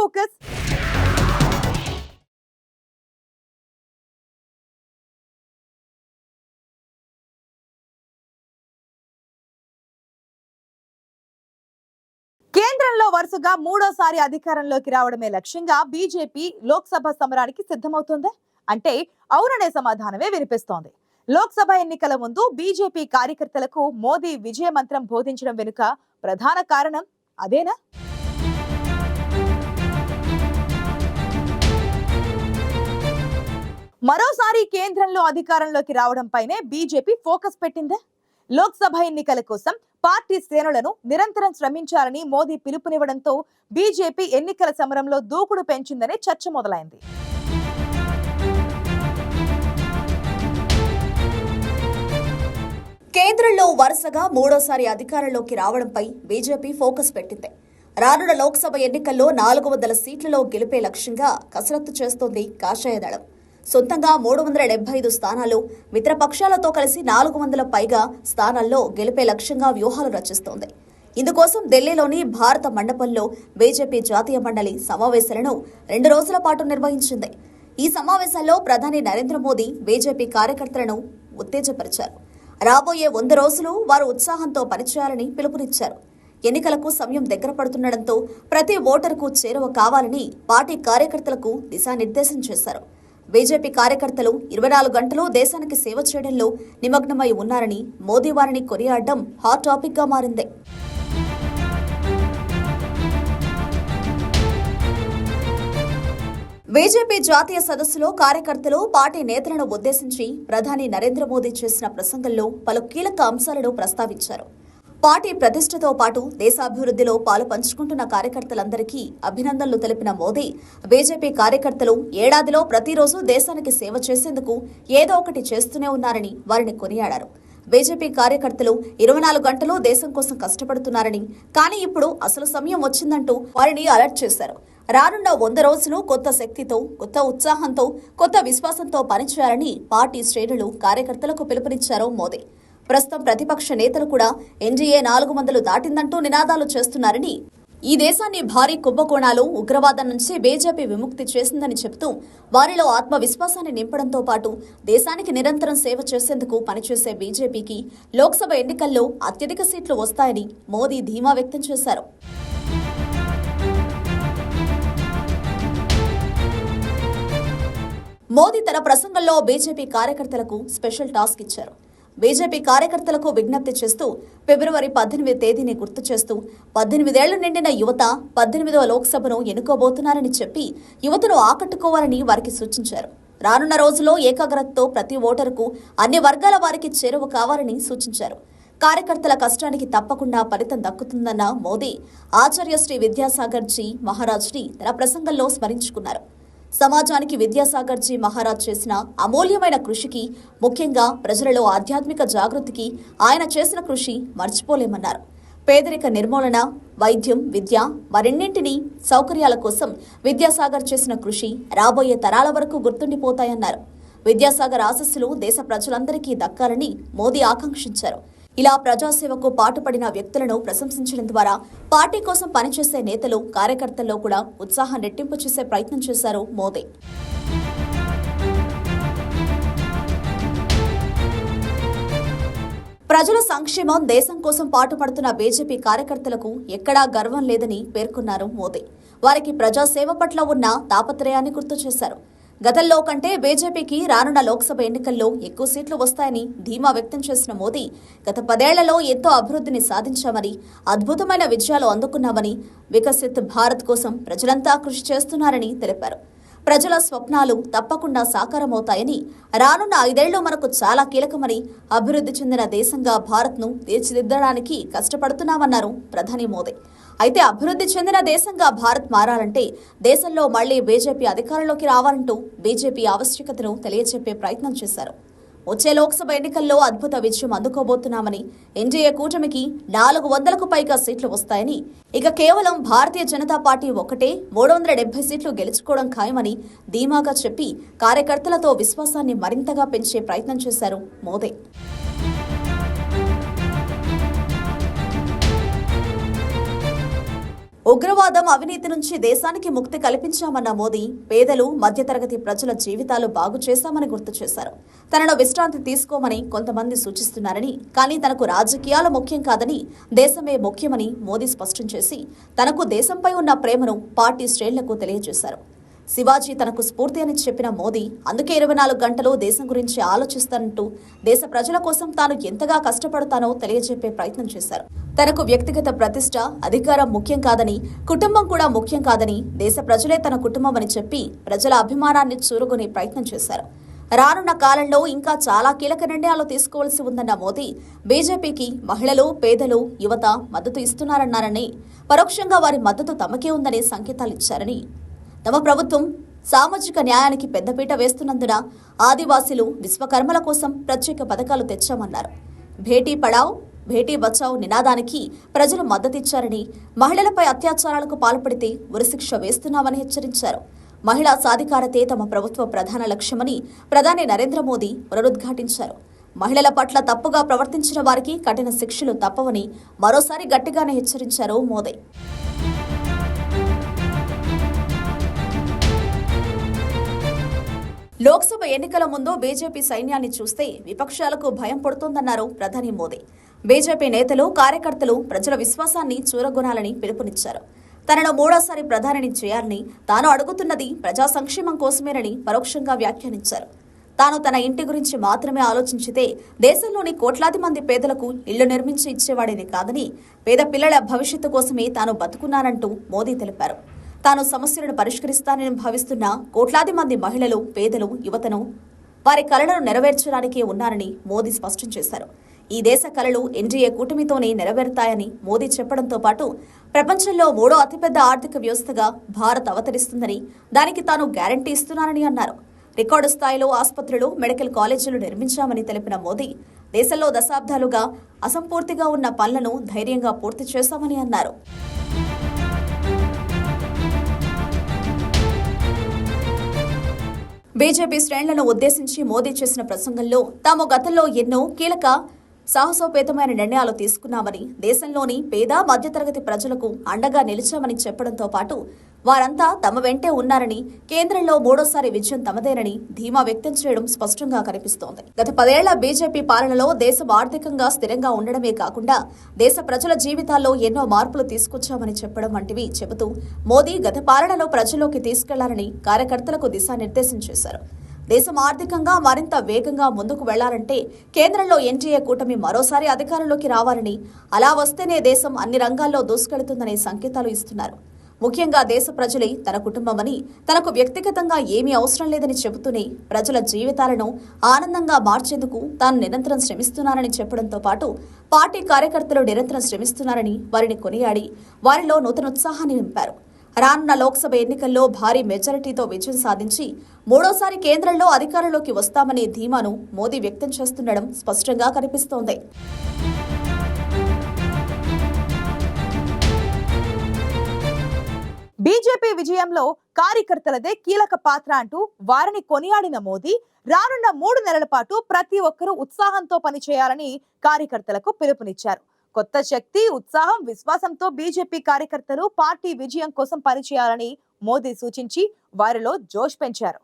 Focus. కేంద్రంలో వరుసగా మూడోసారి అధికారంలోకి రావడమే లక్ష్యంగా బీజేపీ లోక్సభ సమరానికి సిద్ధమవుతుంది. అంటే అవుననే సమాధానమే వినిపిస్తోంది. లోక్సభ ఎన్నికల ముందు బీజేపీ కార్యకర్తలకు మోదీ విజయ మంత్రం బోధించడం వెనుక ప్రధాన కారణం అదేనా? మరోసారి కేంద్రంలో అధికారంలోకి రావడంపైనే బీజేపీ ఫోకస్ పెట్టిందే. లోక్సభ ఎన్నికల కోసం పార్టీ శ్రేణులను నిరంతరం శ్రమించాలని మోదీ పిలుపునివ్వడంతో బీజేపీ ఎన్నికల సమరంలో దూకుడు పెంచిందనే చర్చ మొదలైంది. కేంద్రంలో వరుసగా మూడోసారి అధికారంలోకి రావడంపై బీజేపీ ఫోకస్ పెట్టింది. రానున్న లోక్సభ ఎన్నికల్లో 400 సీట్లలో గెలిపే లక్ష్యంగా కసరత్తు చేస్తోంది కాషాయ దళం. సొంతంగా 375 స్థానాలు, మిత్రపక్షాలతో కలిసి 400 పైగా స్థానాల్లో గెలిపే లక్ష్యంగా వ్యూహాలు రచిస్తోంది. ఇందుకోసం ఢిల్లీలోని భారత మండపంలో బీజేపీ జాతీయ మండలి సమావేశాలను 2 రోజుల పాటు నిర్వహించింది. ఈ సమావేశాల్లో ప్రధాని నరేంద్ర మోదీ బీజేపీ కార్యకర్తలను ఉత్తేజపరిచారు. రాబోయే 100 రోజులు వారు ఉత్సాహంతో పనిచేయాలని పిలుపునిచ్చారు. ఎన్నికలకు సమయం దగ్గర పడుతుండటంతో ప్రతి ఓటరుకు చేరువ కావాలని పార్టీ కార్యకర్తలకు దిశానిర్దేశం చేశారు. బీజేపీ కార్యకర్తలు 24 గంటలు దేశానికి సేవ చేయడంలో నిమగ్నమై ఉన్నారని మోదీ వారిని కొనియాడడం హాట్ టాపిక్ గా మారింది. బీజేపీ జాతీయ సదస్సులో కార్యకర్తలు పార్టీ నేతలను ఉద్దేశించి ప్రధాని నరేంద్ర మోదీ చేసిన ప్రసంగంలో పలు కీలక అంశాలను ప్రస్తావించారు. పార్టీ ప్రతిష్టతో పాటు దేశాభివృద్ధిలో పాలు పంచుకుంటున్న కార్యకర్తలందరికీ అభినందనలు తెలిపిన మోదీ, బీజేపీ కార్యకర్తలు ఏడాదిలో ప్రతిరోజు దేశానికి సేవ చేసేందుకు ఏదో ఒకటి చేస్తూనే ఉన్నారని వారిని కొనియాడారు. బీజేపీ కార్యకర్తలు 24 గంటలు దేశం కోసం కష్టపడుతున్నారని, కానీ ఇప్పుడు అసలు సమయం వచ్చిందంటూ వారిని అలర్ట్ చేశారు. రానున్న 100 రోజులు కొత్త శక్తితో, కొత్త ఉత్సాహంతో, కొత్త విశ్వాసంతో పనిచేయాలని పార్టీ శ్రేణులు కార్యకర్తలకు పిలుపునిచ్చారు మోదీ. ప్రస్తుతం ప్రతిపక్ష నేతలు కూడా ఎన్డీఏ 400 దాటిందంటూ నినాదాలు చేస్తున్నారని, ఈ దేశాన్ని భారీ కుంభకోణాలు, ఉగ్రవాదం నుంచి బీజేపీ విముక్తి చేసిందని చెబుతూ వారిలో ఆత్మవిశ్వాసాన్ని నింపడంతో పాటు దేశానికి నిరంతరం సేవ చేసేందుకు పనిచేసే బీజేపీకి లోక్సభ ఎన్నికల్లో అత్యధిక సీట్లు వస్తాయని మోదీ ధీమా వ్యక్తం చేశారు. మోదీ తన ప్రసంగంలో బీజేపీ కార్యకర్తలకు స్పెషల్ టాస్క్ ఇచ్చారు. బీజేపీ కార్యకర్తలకు విజ్ఞప్తి చేస్తూ ఫిబ్రవరి 18 తేదీని గుర్తు చేస్తూ 18 ఏళ్లు నిండిన యువత 18వ లోక్సభను ఎన్నుకోబోతున్నారని చెప్పి యువతను ఆకట్టుకోవాలని వారికి సూచించారు. రానున్న రోజుల్లో ఏకాగ్రతతో ప్రతి ఓటరుకు అన్ని వర్గాల వారికి చేరువ కావాలని సూచించారు. కార్యకర్తల కష్టానికి తప్పకుండా ఫలితం దక్కుతుందన్న మోదీ ఆచార్య శ్రీ విద్యాసాగర్ జీ మహారాజ్ని తన ప్రసంగంలో స్మరించుకున్నారు. సమాజానికి విద్యాసాగర్ జీ మహారాజ్ చేసిన అమూల్యమైన కృషికి, ముఖ్యంగా ప్రజలలో ఆధ్యాత్మిక జాగృతికి ఆయన చేసిన కృషి మర్చిపోలేమన్నారు. పేదరిక నిర్మూలన, వైద్యం, విద్య మరిన్నింటినీ సౌకర్యాల కోసం విద్యాసాగర్ చేసిన కృషి రాబోయే తరాల వరకు గుర్తుండిపోతాయన్నారు. విద్యాసాగర్ ఆశస్సులు దేశ ప్రజలందరికీ దక్కాలని మోదీ ఆకాంక్షించారు. ఇలా ప్రజాసేవకు పాటుపడిన వ్యక్తులను ప్రశంసించడం ద్వారా పార్టీ కోసం పనిచేసే నేతలు, కార్యకర్తల్లో కూడా ఉత్సాహం రెట్టింపు చేసే ప్రయత్నం చేశారు మోదీ. ప్రజల సంక్షేమం, దేశం కోసం పాటుపడుతున్న బీజేపీ కార్యకర్తలకు ఎక్కడా గర్వం లేదని పేర్కొన్నారు మోదీ. వారికి ప్రజాసేవ పట్ల ఉన్న తాపత్రయాన్ని గుర్తు చేశారు. గతంలో కంటే బీజేపీకి రానున్న లోక్సభ ఎన్నికల్లో ఎక్కువ సీట్లు వస్తాయని ధీమా వ్యక్తం చేసిన మోదీ, గత 10 ఏళ్లలో ఎంతో అభివృద్ధిని సాధించామని, అద్భుతమైన విజయాలు అందుకున్నామని, వికసిత్ భారత్ కోసం ప్రజలంతా కృషి చేస్తున్నారని తెలిపారు. ప్రజల స్వప్నాలు తప్పకుండా సాకారమవుతాయని, రానున్న 5 ఏళ్లు మనకు చాలా కీలకమని, అభివృద్ధి చెందిన దేశంగా భారత్ను తీర్చిదిద్దడానికి కష్టపడుతున్నామన్నారు ప్రధాని మోదీ. అయితే అభివృద్ధి చెందిన దేశంగా భారత్ మారాలంటే దేశంలో మళ్లీ బీజేపీ అధికారంలోకి రావాలంటూ బీజేపీ ఆవశ్యకతను తెలియజెప్పే ప్రయత్నం చేశారు. వచ్చే లోక్సభ ఎన్నికల్లో అద్భుత విజయం అందుకోబోతున్నామని, ఎన్డీఏ కూటమికి 400కు పైగా సీట్లు వస్తాయని, ఇక కేవలం భారతీయ జనతా పార్టీ ఒక్కటే 370 సీట్లు గెలుచుకోవడం ఖాయమని ధీమాగా చెప్పి కార్యకర్తలతో విశ్వాసాన్ని మరింతగా పెంచే ప్రయత్నం చేశారు మోదీ. ఉగ్రవాదం, అవినీతి నుంచి దేశానికి ముక్తి కల్పించామన్న మోదీ పేదలు, మధ్యతరగతి ప్రజల జీవితాలు బాగు చేశామని గుర్తు చేశారు. తనను విశ్రాంతి తీసుకోమని కొంతమంది సూచిస్తున్నారని, కానీ తనకు రాజకీయాలు ముఖ్యం కాదని, దేశమే ముఖ్యమని మోదీ స్పష్టం చేసి తనకు దేశంపై ఉన్న ప్రేమను పార్టీ శ్రేణులకు తెలియజేశారు. శివాజీ తనకు స్ఫూర్తి అని చెప్పిన మోదీ అందుకే 24 గంటలు దేశం గురించి ఆలోచిస్తానంటూ దేశ ప్రజల కోసం తాను ఎంతగా కష్టపడతానో తెలియజెప్పే ప్రయత్నం చేశారు. తనకు వ్యక్తిగత ప్రతిష్ట, అధికారం ముఖ్యం కాదని, కుటుంబం కూడా ముఖ్యం కాదని, దేశ ప్రజలే తన కుటుంబం అని చెప్పి ప్రజల అభిమానాన్ని చూరగొనే ప్రయత్నం చేశారు. రానున్న కాలంలో ఇంకా చాలా కీలక నిర్ణయాలు తీసుకోవాల్సి ఉందన్న మోదీ బీజేపీకి మహిళలు, పేదలు, యువత మద్దతు ఇస్తున్నారన్నారని, పరోక్షంగా వారి మద్దతు తమకే ఉందనే సంకేతాలిచ్చారని, తమ ప్రభుత్వం సామాజిక న్యాయానికి పెద్దపీట వేస్తున్నందున ఆదివాసీలు, విశ్వకర్మల కోసం ప్రత్యేక పథకాలు తెచ్చామన్నారు. భేటీ పడావ్, భేటీ బచావ్ నినాదానికి ప్రజలు మద్దతిచ్చారని, మహిళలపై అత్యాచారాలకు పాల్పడితే ఉరిశిక్ష వేస్తున్నామని హెచ్చరించారు. మహిళా సాధికారతే తమ ప్రభుత్వ ప్రధాన లక్ష్యమని ప్రధాని నరేంద్ర మోదీ పునరుద్ఘాటించారు. మహిళల పట్ల తప్పుగా ప్రవర్తించిన వారికి కఠిన శిక్షలు తప్పవని మరోసారి గట్టిగానే హెచ్చరించారు మోదీ. లోక్సభ ఎన్నికల ముందు బీజేపీ సైన్యాన్ని చూస్తే విపక్షాలకు భయం పడుతోందన్నారు ప్రధాని మోదీ. బీజేపీ నేతలు, కార్యకర్తలు ప్రజల విశ్వాసాన్ని చూరగొనాలని పిలుపునిచ్చారు. తనను మూడోసారి ప్రధానిని చేయాలని తాను అడుగుతున్నది ప్రజా సంక్షేమం కోసమేనని పరోక్షంగా వ్యాఖ్యానించారు. తాను తన ఇంటి గురించి మాత్రమే ఆలోచించితే దేశంలోని కోట్లాది మంది పేదలకు ఇళ్లు నిర్మించి ఇచ్చేవాడిని కాదని, పేద పిల్లల భవిష్యత్తు కోసమే తాను బతుకున్నానంటూ మోదీ తెలిపారు. తాను సమస్యలను పరిష్కరిస్తానని భావిస్తున్న కోట్లాది మంది మహిళలు, పేదలు, యువతను వారి కలలను నెరవేర్చడానికే ఉన్నారని మోదీ స్పష్టం చేశారు. ఈ దేశ కలలు ఎన్డీఏ కూటమితోనే నెరవేరుతాయని మోదీ చెప్పడంతో పాటు ప్రపంచంలో 3వ అతిపెద్ద ఆర్థిక వ్యవస్థగా భారత్ అవతరిస్తుందని, దానికి తాను గ్యారంటీ ఇస్తున్నానని అన్నారు. రికార్డు స్థాయిలో ఆసుపత్రులు, మెడికల్ కాలేజీలు నిర్మించామని తెలిపిన మోదీ దేశంలో దశాబ్దాలుగా అసంపూర్తిగా ఉన్న పనులను ధైర్యంగా పూర్తి చేశామని అన్నారు. బీజేపీ శ్రేణులను ఉద్దేశించి మోదీ చేసిన ప్రసంగంలో తాము గతంలో ఎన్నో కీలక సాహసోపేతమైన నిర్ణయాలు తీసుకున్నామని, దేశంలోని పేద, మధ్యతరగతి ప్రజలకు అండగా నిలిచామని చెప్పడంతో పాటు వారంతా తమ వెంటే ఉన్నారని, కేంద్రంలో మూడోసారి విజయం తమదేనని ధీమా వ్యక్తం చేయడం స్పష్టంగా కనిపిస్తోంది. గత 10 ఏళ్ల బీజేపీ పాలనలో దేశం ఆర్థికంగా స్థిరంగా ఉండడమే కాకుండా దేశ ప్రజల జీవితాల్లో ఎన్నో మార్పులు తీసుకొచ్చామని చెప్పడం వంటివి చెబుతూ మోదీ గత పాలనలో ప్రజల్లోకి తీసుకెళ్లాలని కార్యకర్తలకు దిశానిర్దేశం చేశారు. దేశం ఆర్థికంగా మరింత వేగంగా ముందుకు వెళ్లాలంటే కేంద్రంలో ఎన్డీఏ కూటమి మరోసారి అధికారంలోకి రావాలని, అలా వస్తేనే దేశం అన్ని రంగాల్లో దూసుకెళ్తుందనే సంకేతాలు ఇస్తున్నారు. ముఖ్యంగా దేశ ప్రజలే తన కుటుంబమని, తనకు వ్యక్తిగతంగా ఏమీ అవసరం లేదని చెబుతూనే ప్రజల జీవితాలను ఆనందంగా మార్చేందుకు తాను నిరంతరం శ్రమిస్తున్నానని చెప్పడంతో పాటు పార్టీ కార్యకర్తలు నిరంతరం శ్రమిస్తున్నారని వారిని కొనియాడి వారిలో నూతనోత్సాహాన్ని నింపారు. రానున్న లోక్సభ ఎన్నికల్లో భారీ మెజారిటీతో విజయం సాధించి మూడోసారి కేంద్రంలో అధికారంలోకి వస్తామనే ధీమాను మోదీ వ్యక్తం చేస్తుండడం స్పష్టంగా కనిపిస్తోంది. బీజేపీ విజయంలో కార్యకర్తలదే కీలక పాత్ర అంటూ వారిని కొనియాడిన మోదీ రానున్న 3 నెలల పాటు ప్రతి ఒక్కరూ ఉత్సాహంతో పనిచేయాలని కార్యకర్తలకు పిలుపునిచ్చారు. కొత్త శక్తి, ఉత్సాహం, విశ్వాసంతో బీజేపీ కార్యకర్తలు పార్టీ విజయం కోసం పనిచేయాలని మోదీ సూచించి వారిలో జోష్ పెంచారు.